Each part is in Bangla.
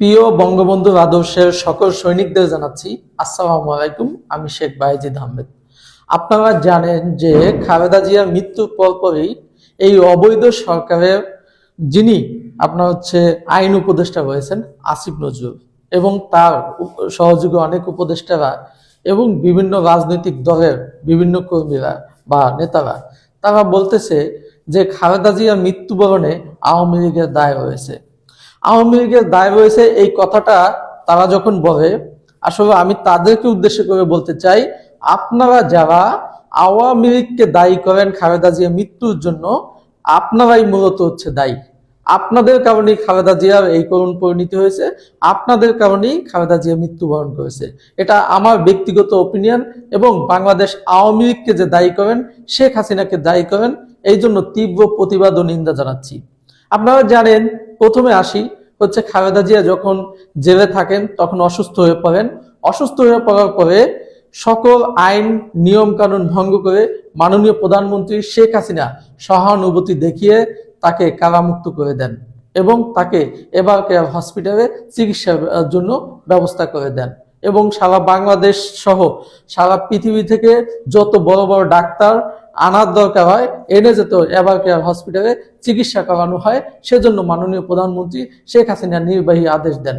প্রিয় বঙ্গবন্ধুর আদর্শের সকল সৈনিকদের জানাচ্ছি আসসালামু আলাইকুম। আমি শেখ বায়েজিদ আহমেদ। আপনারা জানেন যে খালেদা জিয়ার মৃত্যুর পরপরই এই অবৈধ সরকারের যিনি আইন উপদেষ্টা রয়েছেন আসিফ নজরুল এবং তার সহযোগী অনেক উপদেষ্টারা এবং বিভিন্ন রাজনৈতিক দলের বিভিন্ন কর্মীরা বা নেতারা তারা বলতেছে যে খালেদা জিয়ার মৃত্যুবরণে আওয়ামী লীগের দায় রয়েছে। আওয়ামী লীগের দায় রয়েছে এই কথাটা তারা যখন বলে, আসলে আমি তাদেরকে উদ্দেশ্য করে বলতে চাই, আপনারা যারা আওয়ামী লীগকে দায়ী করেন খালেদা জিয়ার মৃত্যুর জন্য, আপনারাই মূলত দায়ী। আপনাদের কারণেই খালেদা জিয়ার এই করুণ পরিণতি হয়েছে, আপনাদের কারণেই খালেদা জিয়া মৃত্যুবরণ করেছে। এটা আমার ব্যক্তিগত ওপিনিয়ন। এবং বাংলাদেশ আওয়ামী লীগকে যে দায়ী করেন, শেখ হাসিনাকে দায়ী করেন, এই জন্য তীব্র প্রতিবাদ ও নিন্দা জানাচ্ছি। আপনারা জানেন, প্রথমে আসি খালেদা জিয়া যখন জেলে থাকেন তখন অসুস্থ হয়ে পড়েন। অসুস্থ হয়ে পড়ার পরে সকল আইন নিয়ম কানুন ভঙ্গ করে মাননীয় প্রধানমন্ত্রী শেখ হাসিনা সহানুভূতি দেখিয়ে তাকে কারামুক্ত করে দেন এবং তাকে এবার কেয়ার হসপিটালে চিকিৎসার জন্য ব্যবস্থা করে দেন। এবং সারা বাংলাদেশ সহ সারা পৃথিবী থেকে যত বড় বড় ডাক্তার আনার দরকার হয় এনে যেত এবার কেয়ার হসপিটালে চিকিৎসা করানো হয়, সেজন্য মাননীয় প্রধানমন্ত্রী শেখ হাসিনা নির্বাহী আদেশ দেন।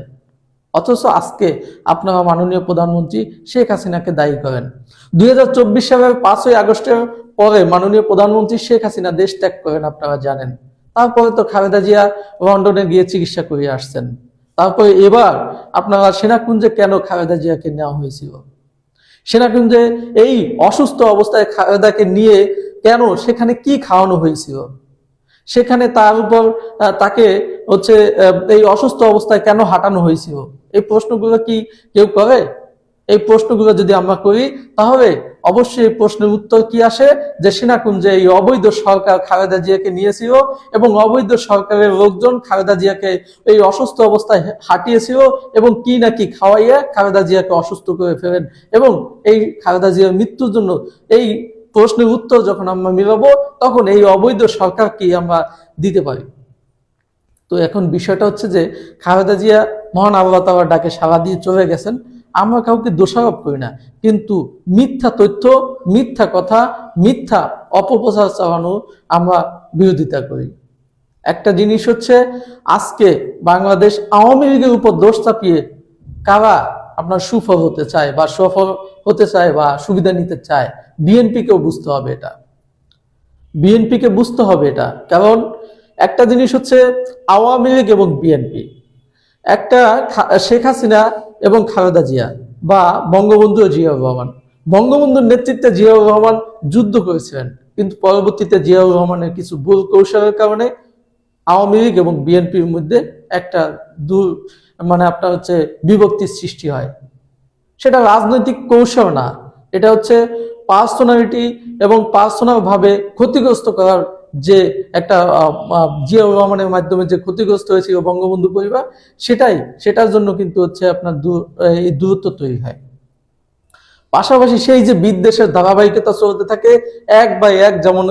অথচ আজকে আপনারা মাননীয় প্রধানমন্ত্রী শেখ হাসিনাকে দায়ী করেন। 2024 সালের 5ই আগস্টের পরে মাননীয় প্রধানমন্ত্রী শেখ হাসিনা দেশ ত্যাগ করেন, আপনারা জানেন। তারপরে তো খালেদা জিয়া লন্ডনে গিয়ে চিকিৎসা করে আসছেন। তারপরে এবার আপনারা সেনাকুঞ্জে কেন খালেদা জিয়াকে নেওয়া হয়েছিল? সেনাকুঞ্জে এই অসুস্থ অবস্থায় খালেদাকে নিয়ে কেন সেখানে কি খাওয়ানো হয়েছিল? সেখানে তার উপর তাকে এই অসুস্থ অবস্থায় কেন হাঁটানো হয়েছিল? এই প্রশ্নগুলো কি কেউ করে? এই প্রশ্নগুলো যদি আমরা করি তাহলে অবশ্যই এই প্রশ্নের উত্তর কি আসে যে সেনাকুঞ্জে এই অবৈধ সরকার খালেদা জিয়াকে নিয়েছিল এবং অবৈধ সরকারের লোকজন খালেদা জিয়াকে এই অসুস্থ অবস্থায় হাঁটিয়েছিল এবং কি নাকি খাওয়াইয়া খালেদা জিয়াকে অসুস্থ করে ফেলেন। এবং এই খালেদা জিয়ার মৃত্যুর জন্য এই প্রশ্নের উত্তর যখন আমরা মিলাবো তখন এই অবৈধ সরকার কি আমরা দিতে পারি। তো এখন বিষয়টা যে খালেদা জিয়া মহান আল্লাহ তাআলার ডাকে সাড়া দিয়ে চলে গেছেন। আমরা কাউকে দোষারোপ করি না, কিন্তু মিথ্যা তথ্য, মিথ্যা কথা, মিথ্যা অপপ্রচার চালানো আমরা বিরোধিতা করি। একটা জিনিস আজকে বাংলাদেশ আওয়ামী লীগের উপর দোষ চাপিয়ে কারা আপনার সুফল হতে চায় বা সফল হতে চায় বা সুবিধা নিতে চায়, বিএনপিকেও বুঝতে হবে এটা। বিএনপিকে বুঝতে হবে এটা। কারণ একটা জিনিস আওয়ামী লীগ এবং বিএনপি, একটা শেখ হাসিনা এবং খালেদা জিয়া বা বঙ্গবন্ধু জিয়াউর রহমান। বঙ্গবন্ধুর নেতৃত্বে জিয়াউর রহমান যুদ্ধ করেছিলেন, কিন্তু পরবর্তীতে জিয়াউর রহমানের কিছু ভুল কৌশলের কারণে আওয়ামী লীগ এবং বিএনপির মধ্যে একটা বিভক্তির সৃষ্টি হয়। সেটা রাজনৈতিক কৌশল না, এটা পার্সোনালিটি এবং পার্সোনাল ভাবে ক্ষতিগ্রস্ত করার যে একটা জিয়াউর রহমানের মাধ্যমে যে ক্ষতিগ্রস্ত হয়েছিল বঙ্গবন্ধু পরিবার, সেটার জন্য কিন্তু আপনার এই দূরত্ব তৈরি হয়। পাশাপাশি সেই যে বিদ্বেষের ধারাবাহিকতা চলতে থাকে এক বাই এক, যেমন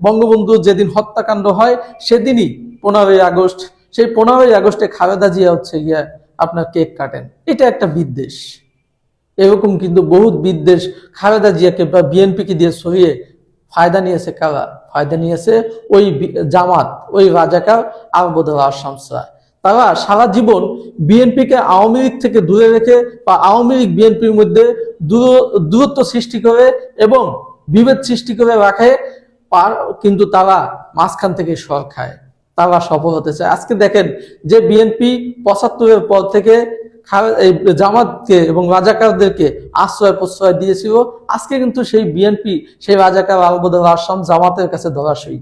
বঙ্গবন্ধু যেদিন হত্যাকাণ্ড হয় সেদিনই 15ই আগস্ট, সেই 15ই আগস্টে খালেদা জিয়া গিয়া আপনার কেক কাটেন। এটা একটা বিদ্বেষ। এরকম কিন্তু বহুত বিদ্বেষ খালেদা জিয়াকে বা বিএনপিকে দিয়ে সরিয়ে ফায়দা নিয়েছে কারা? ফায়দা নিয়েছে ওই জামাত, ওই রাজাকার আলবদর শামসরা। তারা সারা জীবন বিএনপিকে আওয়ামী লীগ থেকে দূরে রেখে বা আওয়ামী লীগ বিএনপির মধ্যে দূরত্ব সৃষ্টি করে এবং বিভেদ সৃষ্টি করে রাখে, কিন্তু তারা মাঝখান থেকে সর খায়, তারা সফল হতে চায়। আজকে দেখেন যে বিএনপি 75-এর পর থেকে জামাতকে এবং রাজাকারদেরকে আশ্রয় প্রশ্রয় দিয়েছিল, আজকে কিন্তু সেই বিএনপি সেই রাজাকার আলবদর আসাম জামাতের কাছে ধরাশয়ী।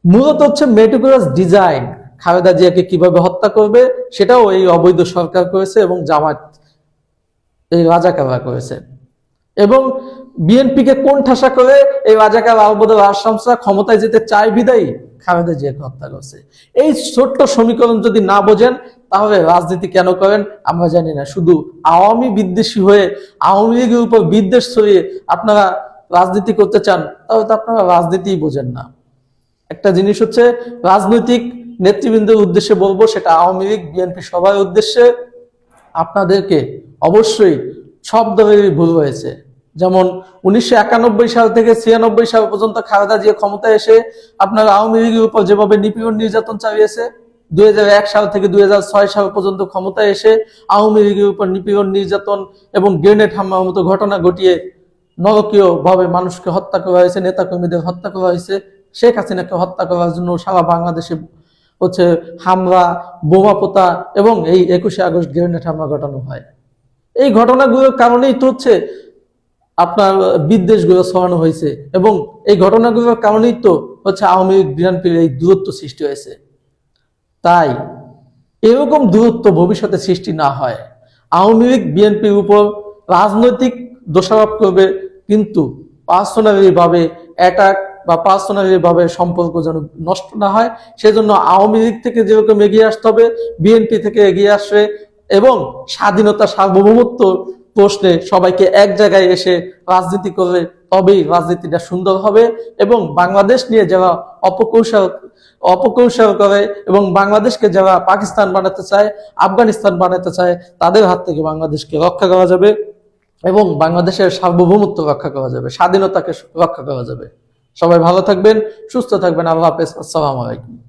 মূলত মেটিকুলাস ডিজাইন খালেদা জিয়াকে কিভাবে হত্যা করবে সেটাও এই অবৈধ সরকার করেছে এবং জামাত এই রাজাকাররা করেছে। এবং বিএনপিকে কোন ঠাসা করে এই রাজাকার আলবদর আসামসরা ক্ষমতায় যেতে চায় বিদায়ী খালেদা জিয়াকে হত্যা করছে। এই ছোট্ট সমীকরণ যদি না বোঝেন তাহলে রাজনীতি কেন করেন আমরা জানি না। শুধু আওয়ামী বিদ্বেষী হয়ে আওয়ামী লীগের উপর বিদ্বেষ ছড়িয়ে আপনারা রাজনীতি করতে চান, তাহলে তো আপনারা রাজনীতিই বোঝেন না। একটা জিনিস রাজনৈতিক নেতৃবৃন্দের উদ্দেশ্যে বলবো, সেটা আওয়ামী লীগ বিএনপি সবার উদ্দেশ্যে, আপনাদেরকে অবশ্যই সব দলেরই ভুল হয়েছে। যেমন 1991 সাল থেকে 96 সাল পর্যন্ত খালেদা জিয়া ক্ষমতায় এসে আপনার আওয়ামী লীগের উপর যেভাবে নিপীড়ন নির্যাতন চালিয়েছে, 2001 সাল থেকে 2006 সাল পর্যন্ত ক্ষমতায় এসে আওয়ামী লীগের উপর নিপীড়ন নির্যাতন এবং গ্রেনেড হামলার মতো ঘটনা ঘটিয়ে নরকীয় ভাবে মানুষকে হত্যা করা হয়েছে, নেতাকর্মীদের হত্যা করা হয়েছে। শেখ হাসিনাকে হত্যা করার জন্য সারা বাংলাদেশে হামলা, বোমা পোতা এবং এই 21শে আগস্ট গ্রেনেড হামলা ঘটানো হয়। এই ঘটনাগুলোর কারণেই তো আপনার বিদ্বেষগুলো ছড়ানো হয়েছে, এবং এই ঘটনাগুলোর কারণেই তো আওয়ামী লীগ বিএনপির এই দূরত্ব সৃষ্টি হয়েছে। তাই এরকম দূরত্ব ভবিষ্যতে সৃষ্টি না হয়, আওয়ামী লীগ বিএনপির উপর রাজনৈতিক দোষারোপ করবে, কিন্তু পার্সোনালি ভাবে অ্যাটাক বা পার্সোনালি ভাবে সম্পর্ক যেন নষ্ট না হয়, সেজন্য আওয়ামী লীগ থেকে যেরকম এগিয়ে আসতে হবে, বিএনপি থেকে এগিয়ে আসবে, এবং স্বাধীনতা সার্বভৌমত্ব প্রশ্নে সবাইকে এক জায়গায় এসে রাজনীতি করলে তবেই রাজনীতিটা সুন্দর হবে। এবং বাংলাদেশ নিয়ে যারা অপকৌশল করে এবং বাংলাদেশকে যারা পাকিস্তান বানাতে চায়, আফগানিস্তান বানাতে চায়, তাদের হাত থেকে বাংলাদেশকে রক্ষা করা যাবে এবং বাংলাদেশের সার্বভৌমত্ব রক্ষা করা যাবে, স্বাধীনতাকে রক্ষা করা যাবে। সবাই ভালো থাকবেন, সুস্থ থাকবেন। আল্লাহ হাফেজ। আসসালামু আলাইকুম।